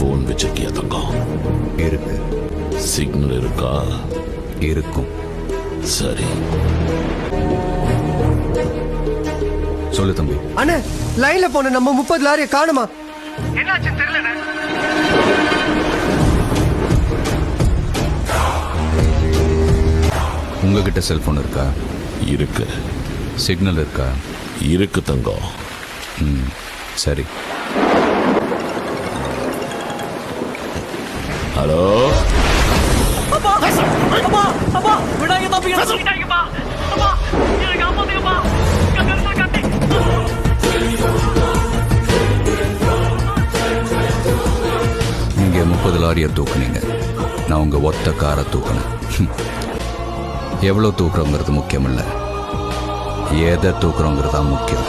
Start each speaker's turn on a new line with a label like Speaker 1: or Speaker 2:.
Speaker 1: Phone வச்சிருக்கியா தங்கம்?
Speaker 2: இருக்கு.
Speaker 1: Signal இருக்கா?
Speaker 2: இருக்கும்.
Speaker 1: சரி,
Speaker 2: சொல்லு தம்பி.
Speaker 3: அண்ணே, லைன்ல போன நம்ம 30 லாரியை காணுமா? என்னாச்சு தெரியல.
Speaker 2: உங்ககிட்ட செல்போன் இருக்கா?
Speaker 1: இருக்கு.
Speaker 2: சிக்னல் இருக்கா?
Speaker 1: இருக்கு தங்கம்.
Speaker 2: சரி.
Speaker 1: ஹலோ,
Speaker 2: நீங்க 30 லாரியை தூக்குனீங்க, நான் உங்க ஒத்த காரை தூக்குனேன். எவ்வளவு தூக்குறோங்கிறது முக்கியம் இல்லை, எதை தூக்குறோங்கிறது தான் முக்கியம்.